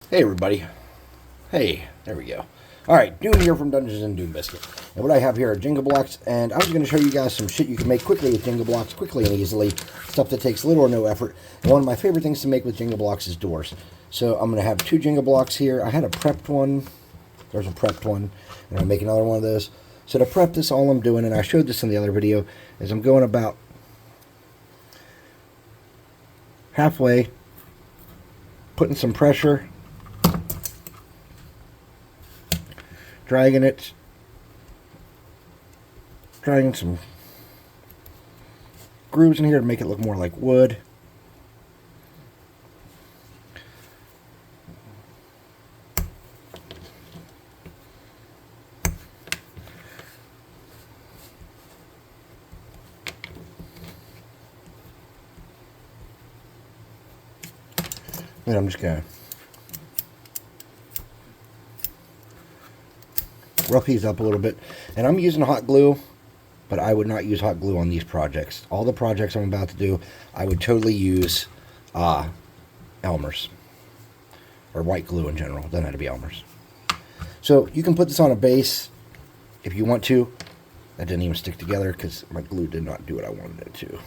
Hey everybody. Hey, there we go. Alright, Doom here from Dungeons and Doom Biscuit. And what I have here are Jenga blocks, and I was going to show you guys some shit you can make quickly with Jenga blocks, quickly and easily. Stuff that takes little or no effort. And one of my favorite things to make with Jenga blocks is doors. So I'm going to have 2 Jenga blocks here. I had a prepped one. There's a prepped one. And I'll make another one of those. So to prep this, all I'm doing, and I showed this in the other video, is I'm going about halfway, putting some pressure, dragging some grooves in here to make it look more like wood. Then I'm just going to rough these up a little bit. And I'm using hot glue, but I would not use hot glue on these projects. All the projects I'm about to do, I would totally use Elmer's. Or white glue in general. Doesn't have to be Elmer's. So you can put this on a base if you want to. That didn't even stick together because my glue did not do what I wanted it to.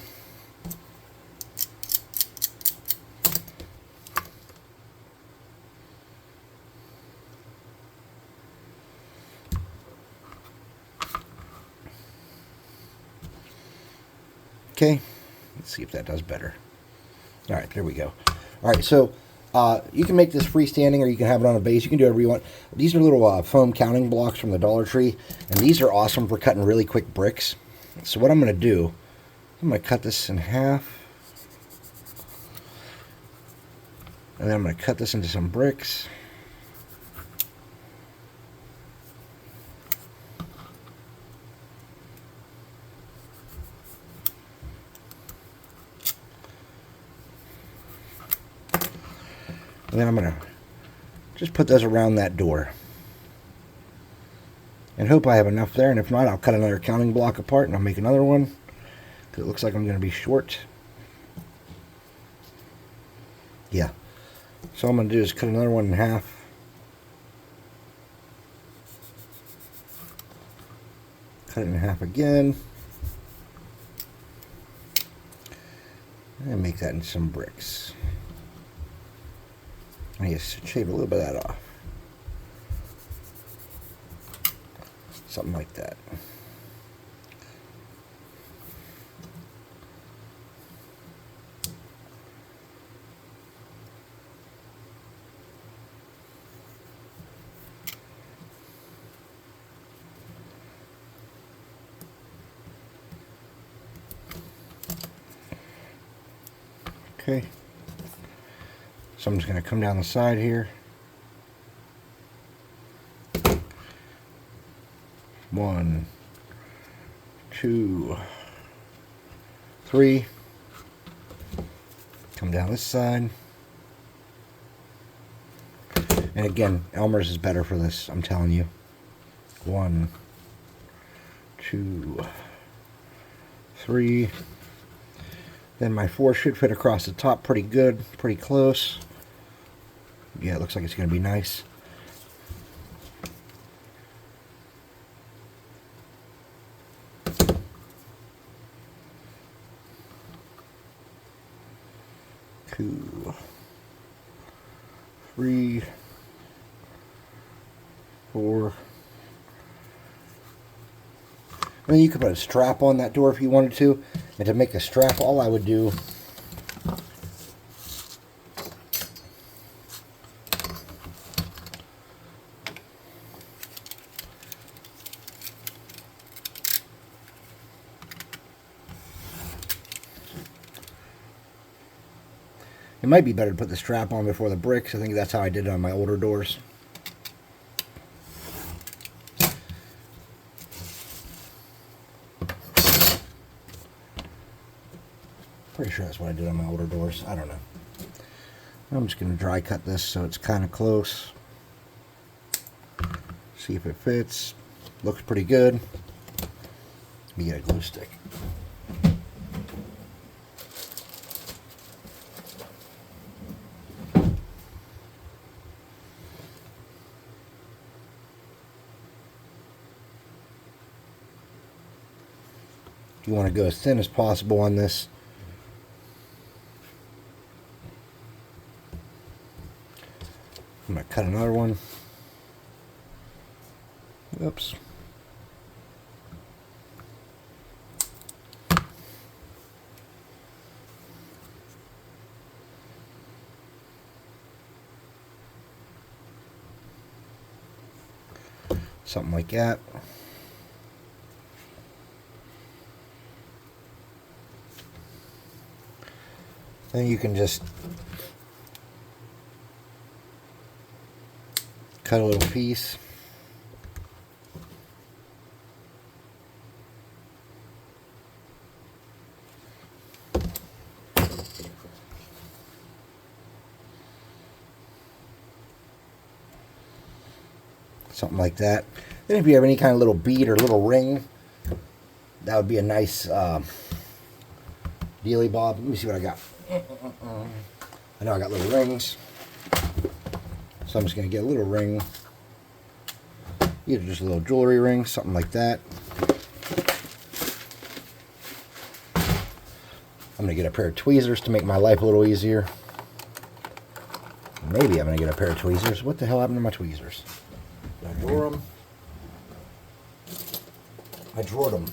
Okay, let's see if that does better. All right, there we go. All right, so you can make this freestanding or you can have it on a base. You can do whatever you want. These are little foam counting blocks from the Dollar Tree, and these are awesome for cutting really quick bricks. So what I'm going to do, I'm going to cut this in half, and then I'm going to cut this into some bricks. And then I'm going to just put those around that door. And hope I have enough there. And if not, I'll cut another counting block apart and I'll make another one. Because it looks like I'm going to be short. Yeah. So all I'm going to do is cut another one in half. Cut it in half again. And make that into some bricks. I need to shave a little bit of that off. Something like that. Okay. So I'm just going to come down the side here. 1, 2, 3. Come down this side. And again, Elmer's is better for this, I'm telling you. 1, 2, 3. Then my 4 should fit across the top pretty good, pretty close. Yeah, it looks like it's going to be nice. Two, 3, 4. And then you could put a strap on that door if you wanted to. And to make a strap, all I would do it might be better to put the strap on before the bricks. I think that's how I did it on my older doors. Pretty sure that's what I did on my older doors. I don't know. I'm just going to dry cut this so it's kind of close. See if it fits. Looks pretty good. Let me get a glue stick. You want to go as thin as possible on this. I'm going to cut another one. Oops. Something like that. Then you can just cut a little piece. Something like that. Then if you have any kind of little bead or little ring, that would be a nice dealy bob. Let me see what I got. I know I got little rings. So I'm just going to get a little ring. Either just a little jewelry ring, something like that. I'm going to get a pair of tweezers to make my life a little easier. Maybe I'm going to get a pair of tweezers. What the hell happened to my tweezers? Did I draw them? I drew them.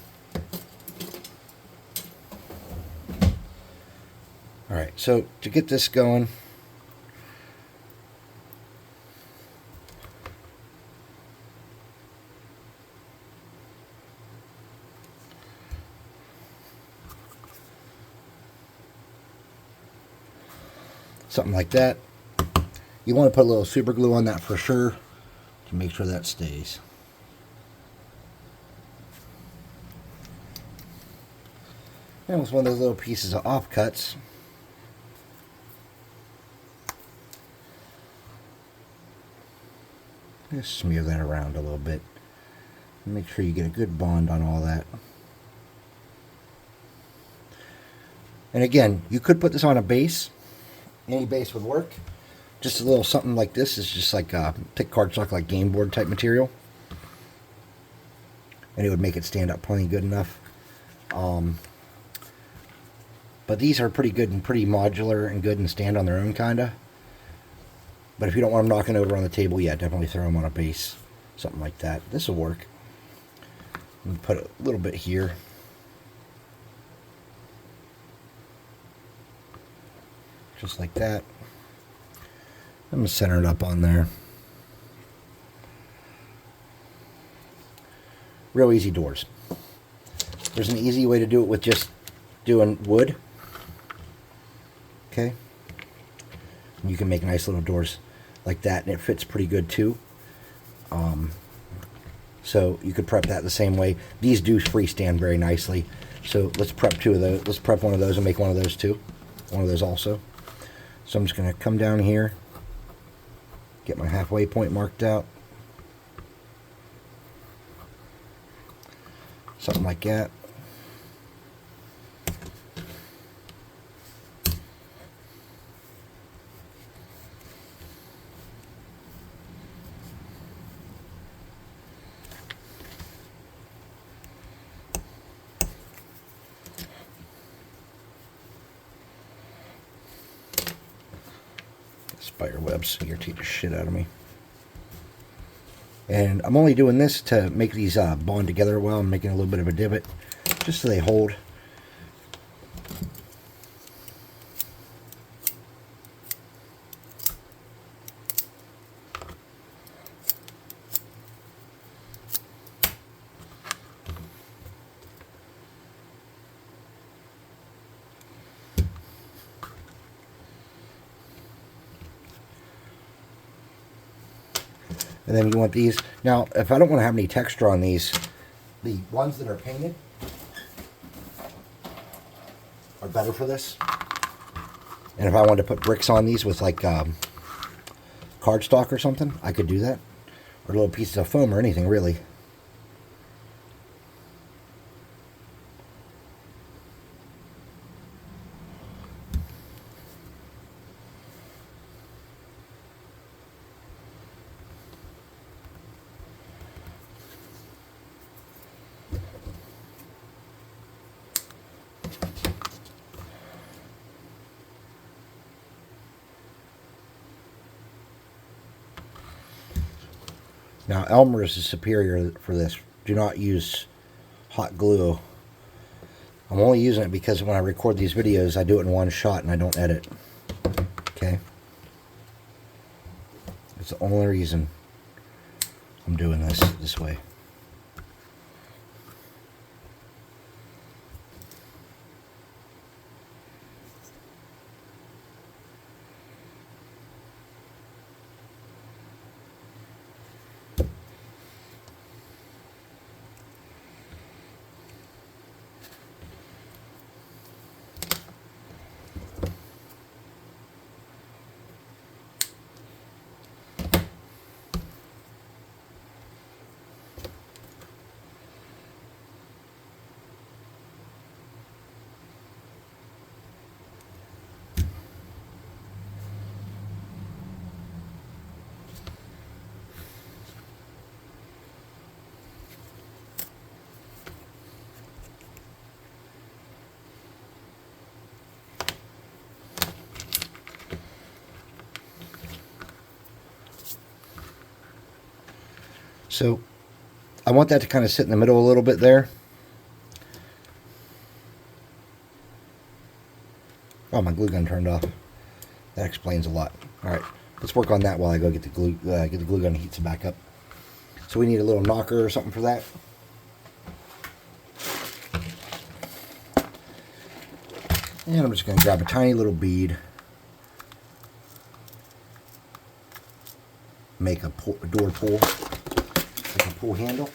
Alright, so to get this going, something like that. You want to put a little super glue on that for sure to make sure that stays. And with one of those little pieces of offcuts, just smear that around a little bit. Make sure you get a good bond on all that. And again, you could put this on a base. Any base would work. Just a little something like this is just like thick cardstock, like game board type material. And it would make it stand up plenty good enough. But these are pretty good and pretty modular and good and stand on their own, kind of. But if you don't want them knocking over on the table, yeah, definitely throw them on a base. Something like that. This will work. Put a little bit here. Just like that. I'm going to center it up on there. Real easy doors. There's an easy way to do it with just doing wood. Okay. You can make nice little doors like that, and it fits pretty good too. So you could prep that the same way. These do freestand very nicely. So let's prep two of those. Let's prep one of those and make one of those too. One of those also. So I'm just going to come down here, get my halfway point marked out. Something like that. Spider webs irritate the shit out of me. And I'm only doing this to make these bond together well. I'm making a little bit of a divot just so they hold. And then you want these. Now, if I don't want to have any texture on these, the ones that are painted are better for this. And if I wanted to put bricks on these with like cardstock or something, I could do that. Or little pieces of foam or anything, really. Now, Elmer's is superior for this. Do not use hot glue. I'm only using it because when I record these videos, I do it in one shot and I don't edit. Okay? It's the only reason I'm doing this way. So I want that to kind of sit in the middle a little bit there. Oh, my glue gun turned off. That explains a lot. All right, let's work on that while I go get the glue gun heats it back up. So we need a little knocker or something for that. And I'm just going to grab a tiny little bead. Make a door pull. Like a pull handle.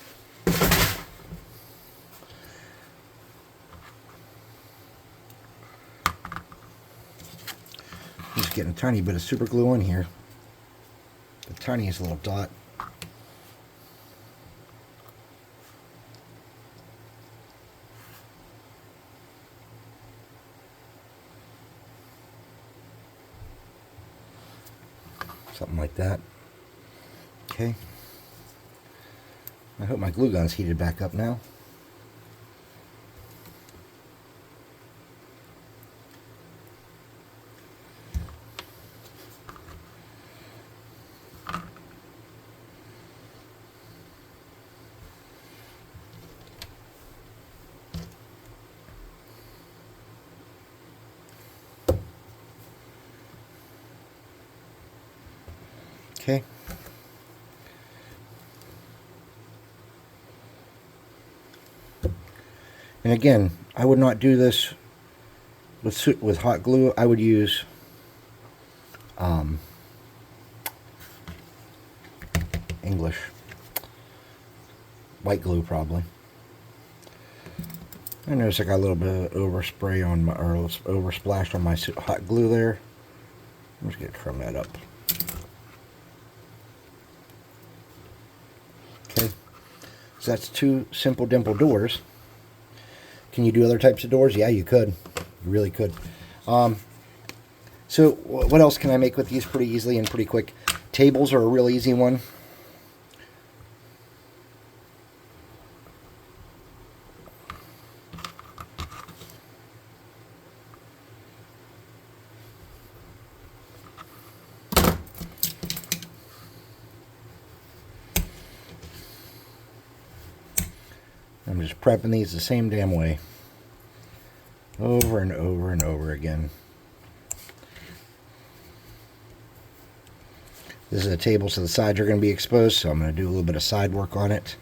I'm just getting a tiny bit of super glue on here. The tiniest little dot. Something like that. Okay. I hope my glue gun's heated back up now. Okay. And again, I would not do this with hot glue. I would use English white glue probably. I notice I got a little bit of overspray on my, or oversplashed on my hot glue there. I'm just gonna trim that up. Okay, so that's 2 simple dimple doors. Can you do other types of doors? Yeah, you could. You really could. So what else can I make with these pretty easily and pretty quick? Tables are a real easy one. I'm just prepping these the same damn way. Over and over and over again. This is a table, so the sides are going to be exposed, so I'm going to do a little bit of side work on it.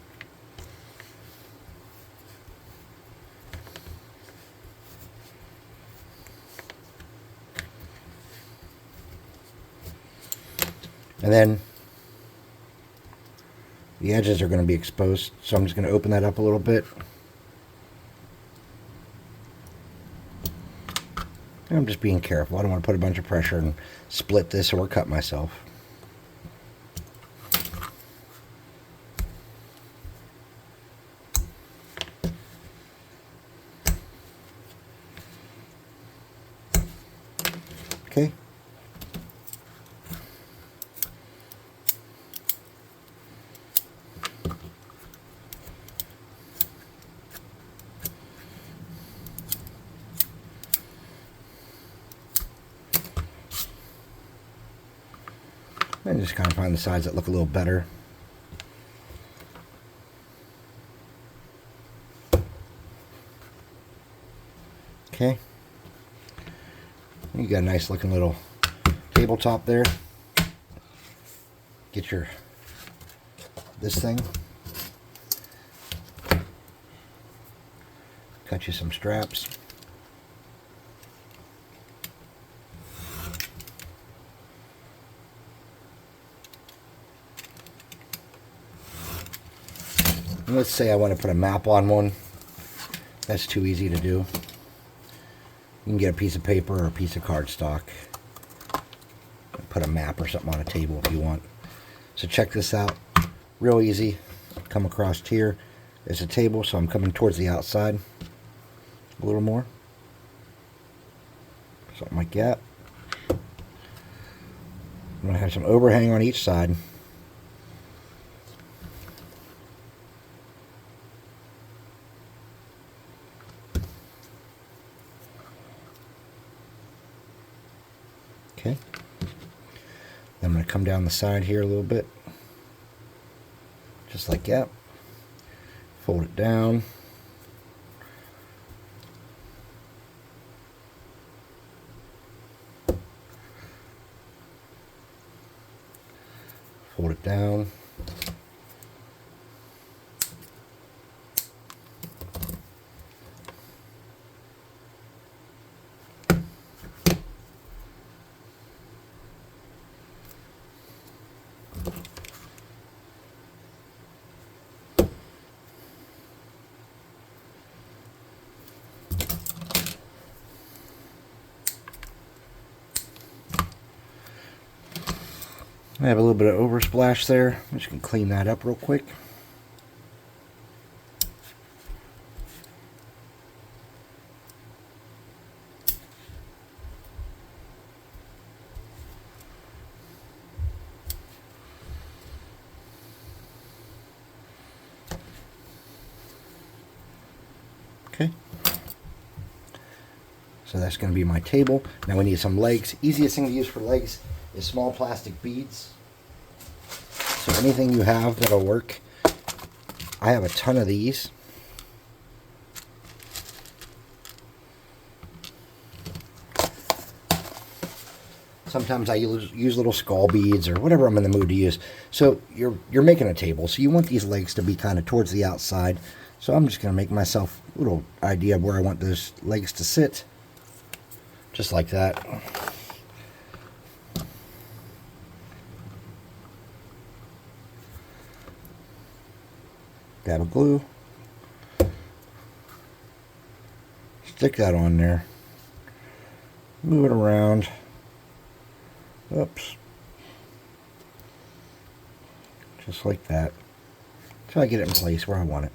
And then the edges are going to be exposed, so I'm just going to open that up a little bit. And I'm just being careful. I don't want to put a bunch of pressure and split this or cut myself. Okay. And just kind of find the sides that look a little better. Okay. You got a nice looking little tabletop there. Get your this thing. Cut you some straps. And let's say I want to put a map on one. That's too easy to do. You can get a piece of paper or a piece of cardstock. Put a map or something on a table if you want. So check this out. Real easy. Come across here. There's a table, so I'm coming towards the outside a little more. Something like that. I'm going to have some overhang on each side. Okay. Then I'm going to come down the side here a little bit. Just like that. Fold it down. Fold it down. I have a little bit of oversplash there. I'm just going to clean that up real quick. Okay. So that's going to be my table. Now we need some legs. Easiest thing to use for legs is small plastic beads. So anything you have that'll work. I have a ton of these. Sometimes I use little skull beads or whatever I'm in the mood to use. So you're making a table, so you want these legs to be kind of towards the outside. So I'm just going to make myself a little idea of where I want those legs to sit. Just like that. Dab of glue. Stick that on there. Move it around. Oops. Just like that. Until I get it in place where I want it.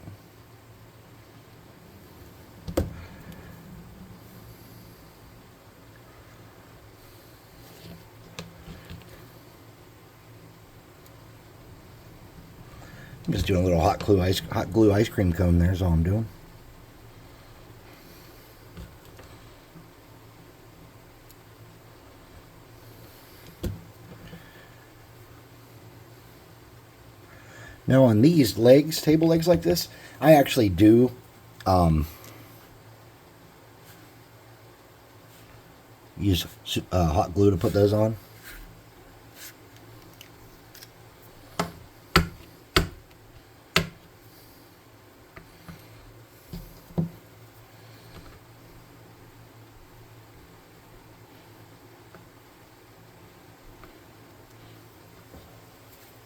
I'm just doing a little hot glue ice cream cone there is all I'm doing. Now on these legs, table legs like this, I actually do use hot glue to put those on.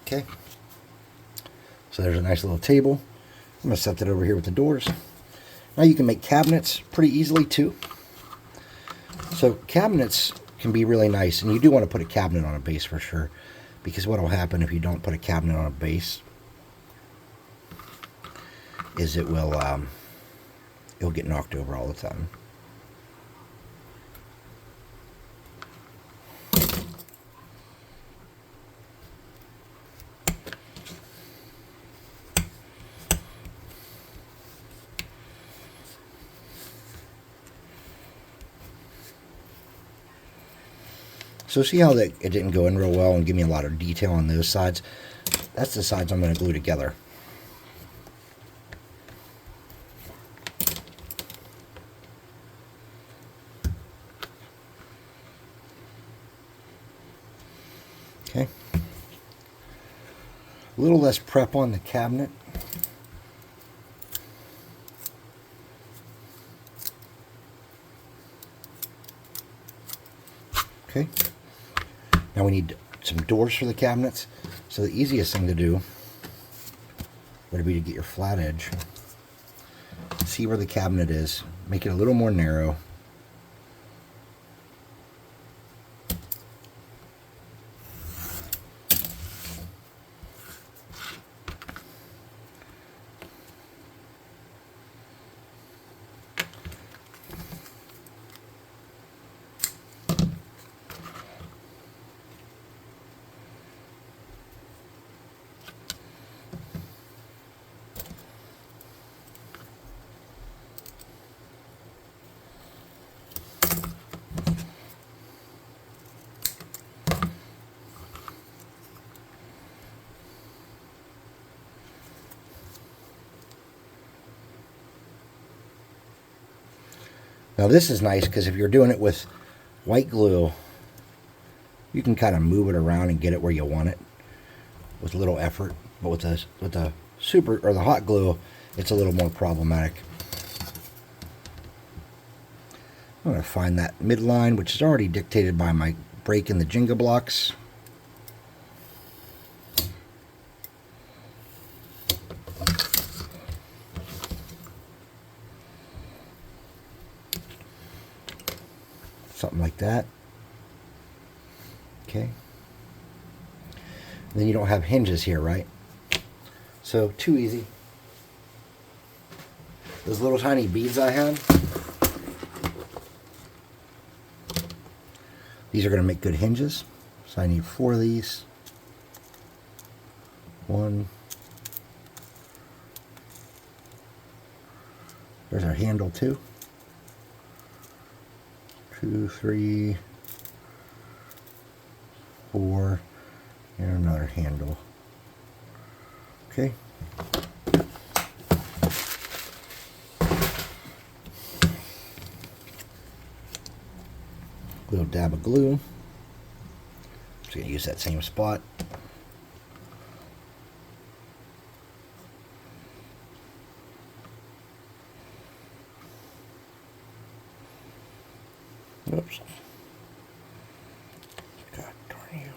Okay, so there's a nice little table. I'm going to set that over here with the doors. Now you can make cabinets pretty easily too. So cabinets can be really nice, and you do want to put a cabinet on a base for sure, because what will happen if you don't put a cabinet on a base is it'll get knocked over all the time. So see how that it didn't go in real well and give me a lot of detail on those sides? That's the sides I'm going to glue together. Okay. A little less prep on the cabinet. Okay. Now we need some doors for the cabinets. So the easiest thing to do would be to get your flat edge. See where the cabinet is. Make it a little more narrow. Now this is nice because if you're doing it with white glue, you can kind of move it around and get it where you want it with little effort. But with the super or the hot glue, it's a little more problematic. I'm going to find that midline, which is already dictated by my break in the Jenga blocks. Something like that. Okay. Then you don't have hinges here, right? So, too easy. Those little tiny beads I had, these are going to make good hinges. So I need 4 of these. 1. There's our handle too. 2, 3, 4, and another handle. Okay. Little dab of glue. Just gonna use that same spot. Oops. God darn you.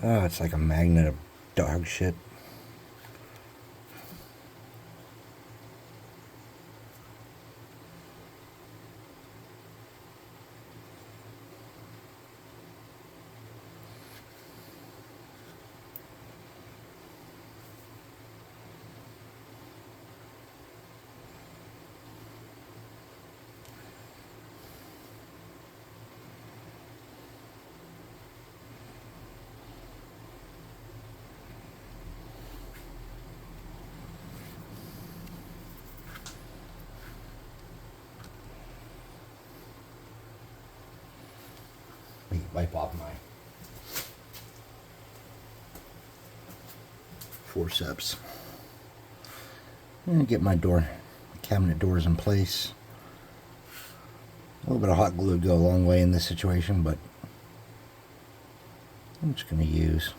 Oh, it's like a magnet of dog shit. Wipe off my forceps and get my cabinet doors in place. A little bit of hot glue would go a long way in this situation, but I'm just going to use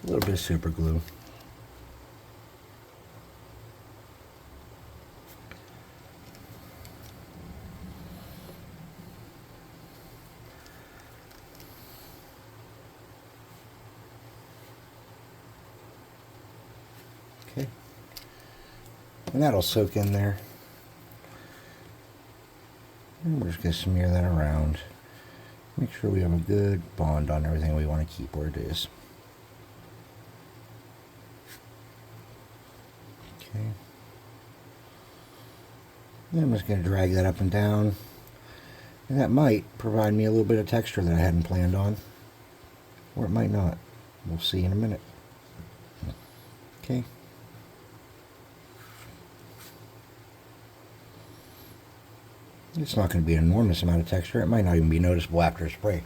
a little bit of super glue. Okay, and that'll soak in there. And we're just going to smear that around. Make sure we have a good bond on everything we want to keep where it is. Okay. And I'm just going to drag that up and down. And that might provide me a little bit of texture that I hadn't planned on. Or it might not. We'll see in a minute. Okay. It's not going to be an enormous amount of texture. It might not even be noticeable after a spray.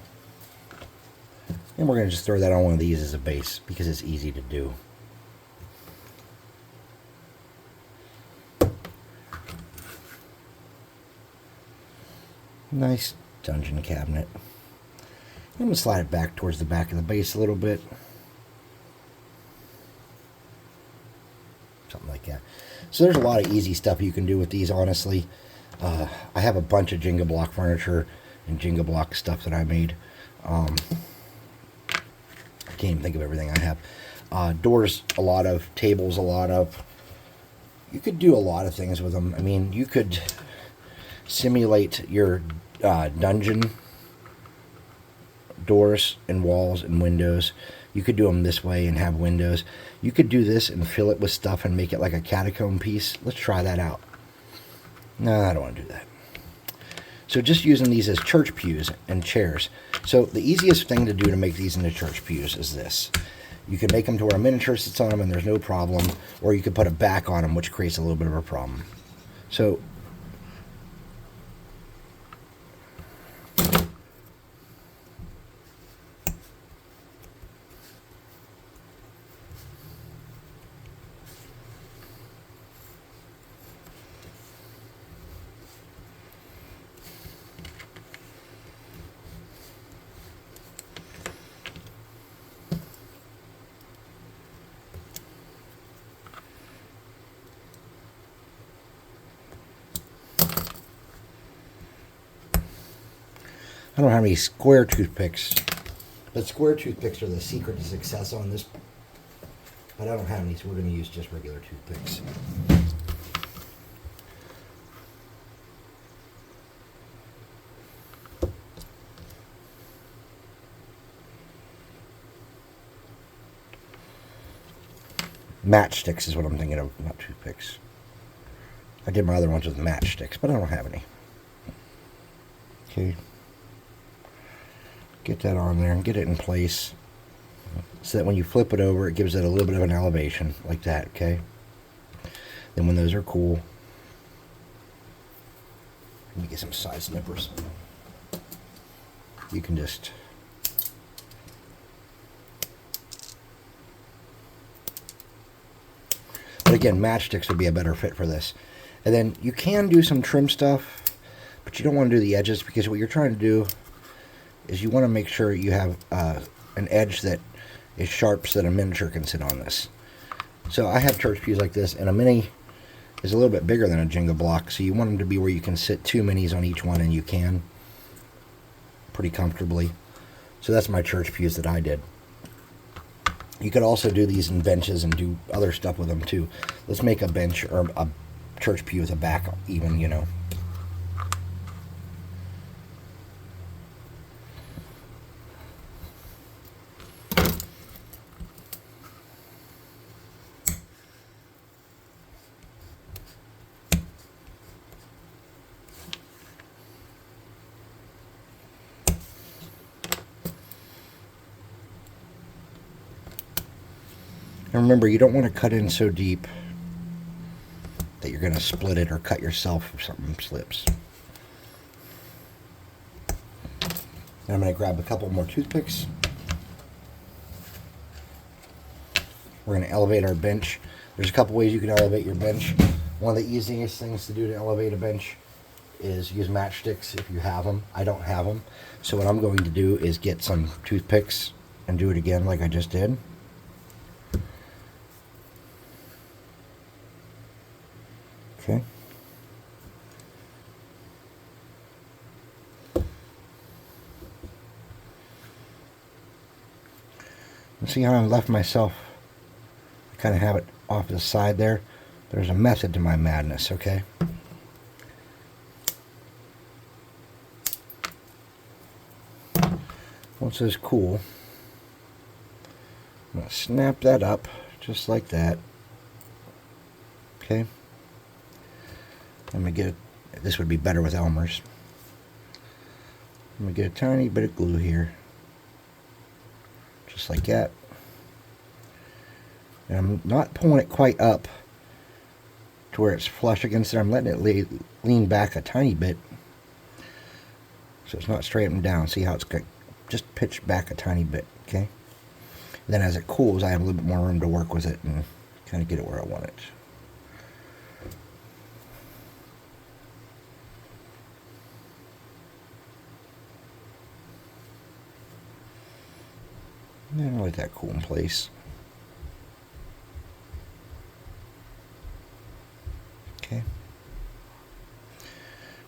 And we're going to just throw that on one of these as a base because it's easy to do. Nice dungeon cabinet. I'm going to slide it back towards the back of the base a little bit. Something like that. So there's a lot of easy stuff you can do with these, honestly. I have a bunch of Jenga block furniture and Jenga block stuff that I made. I can't even think of everything I have. Doors, a lot of. Tables, a lot of. You could do a lot of things with them. I mean, you could simulate your dungeon doors and walls and windows. You could do them this way and have windows. You could do this and fill it with stuff and make it like a catacomb piece. Let's try that out. No, I don't want to do that. So just using these as church pews and chairs. So the easiest thing to do to make these into church pews is this. You can make them to where a miniature sits on them and there's no problem, or you could put a back on them, which creates a little bit of a problem. So I don't have any square toothpicks, but square toothpicks are the secret to success on this. But I don't have any, so we're going to use just regular toothpicks. Matchsticks is what I'm thinking of, not toothpicks. I did my other ones with matchsticks, but I don't have any. Okay. Get that on there and get it in place so that when you flip it over, it gives it a little bit of an elevation like that, okay? Then when those are cool, let me get some side snippers. You can just but again, matchsticks would be a better fit for this. And then you can do some trim stuff, but you don't want to do the edges, because what you're trying to do is you want to make sure you have an edge that is sharp so that a miniature can sit on this. So I have church pews like this, and a mini is a little bit bigger than a Jenga block, so you want them to be where you can sit 2 minis on each one, and you can pretty comfortably. So that's my church pews that I did. You could also do these in benches and do other stuff with them too. Let's make a bench or a church pew with a back even, you know. And remember, you don't want to cut in so deep that you're going to split it or cut yourself if something slips. And I'm going to grab a couple more toothpicks. We're going to elevate our bench. There's a couple ways you can elevate your bench. One of the easiest things to do to elevate a bench is use matchsticks if you have them. I don't have them. So what I'm going to do is get some toothpicks and do it again like I just did. Okay. And see how I left myself, I kind of have it off to the side there. There's a method to my madness, okay? Once this is cool, I'm going to snap that up just like that. Okay. I'm going to get, this would be better with Elmer's. I'm going to get a tiny bit of glue here. Just like that. And I'm not pulling it quite up to where it's flush against it. I'm letting it lean back a tiny bit. So it's not straight up and down. See how it's just pitched back a tiny bit, okay? And then as it cools, I have a little bit more room to work with it and kind of get it where I want it. And let that cool in place. Okay.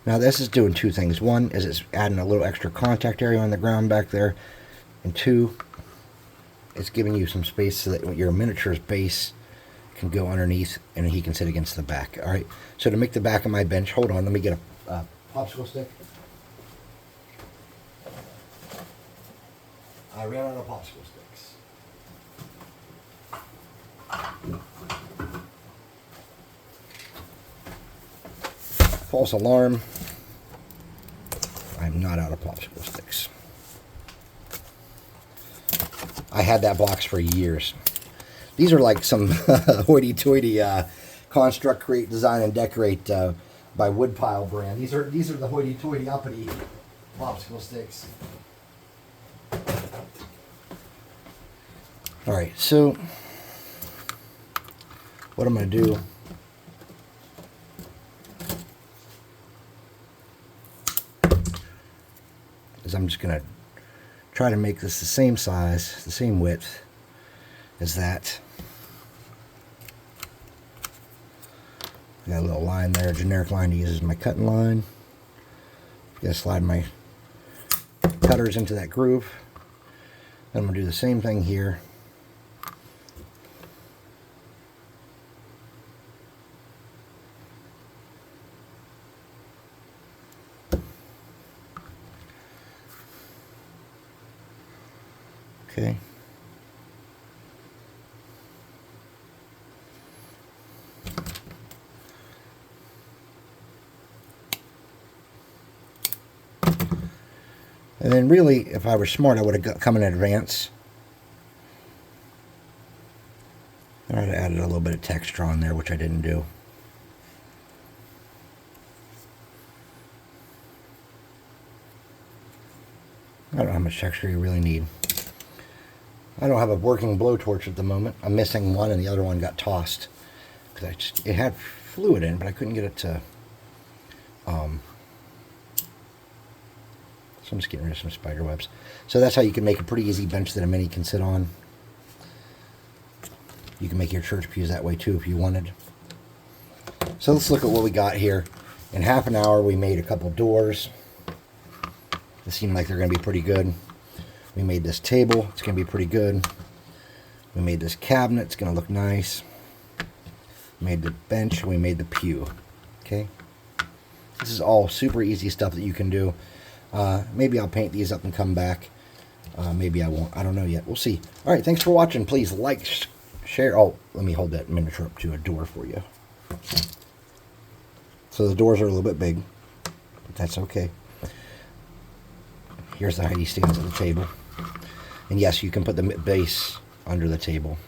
Now this is doing two things. One is it's adding a little extra contact area on the ground back there. And two, it's giving you some space so that your miniature's base can go underneath and he can sit against the back. Alright, so to make the back of my bench, hold on, let me get a popsicle stick. I ran out of popsicle sticks. False alarm. I'm not out of popsicle sticks. I had that box for years. These are like some hoity-toity construct, create, design, and decorate by Woodpile brand. These are the hoity-toity uppity popsicle sticks. All right, so what I'm going to do is I'm just going to try to make this the same size, the same width as that. Got a little line there, a generic line to use as my cutting line. Gotta slide my cutters into that groove. Then I'm going to do the same thing here. Okay. And then really, if I were smart, I would have come in advance. And I'd have added a little bit of texture on there, which I didn't do. I don't know how much texture you really need. I don't have a working blowtorch at the moment. I'm missing one, and the other one got tossed because it had fluid in, but I couldn't get it to. So I'm just getting rid of some spider webs. So that's how you can make a pretty easy bench that a mini can sit on. You can make your church pews that way too if you wanted. So let's look at what we got here. In half an hour, we made a couple doors. They seem like they're going to be pretty good. We made this table. It's going to be pretty good. We made this cabinet. It's going to look nice. We made the bench. We made the pew. Okay. This is all super easy stuff that you can do. Maybe I'll paint these up and come back. Maybe I won't. I don't know yet. We'll see. All right. Thanks for watching. Please like, share. Oh, let me hold that miniature up to a door for you. So the doors are a little bit big, but that's okay. Here's the height he stands at the table. And yes, you can put the base under the table.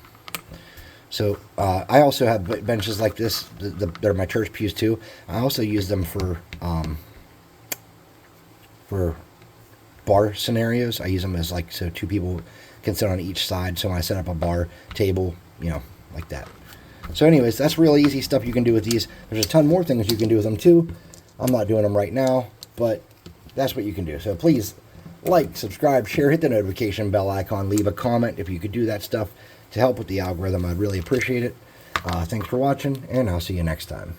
So I also have benches like this. They're my church pews too. I also use them for bar scenarios. I use them as like so two people can sit on each side. So when I set up a bar table, you know, like that. So anyways, that's really easy stuff you can do with these. There's a ton more things you can do with them too. I'm not doing them right now, but that's what you can do. So please like, subscribe, share, hit the notification bell icon, leave a comment if you could do that stuff to help with the algorithm. I'd really appreciate it. Thanks for watching, and I'll see you next time.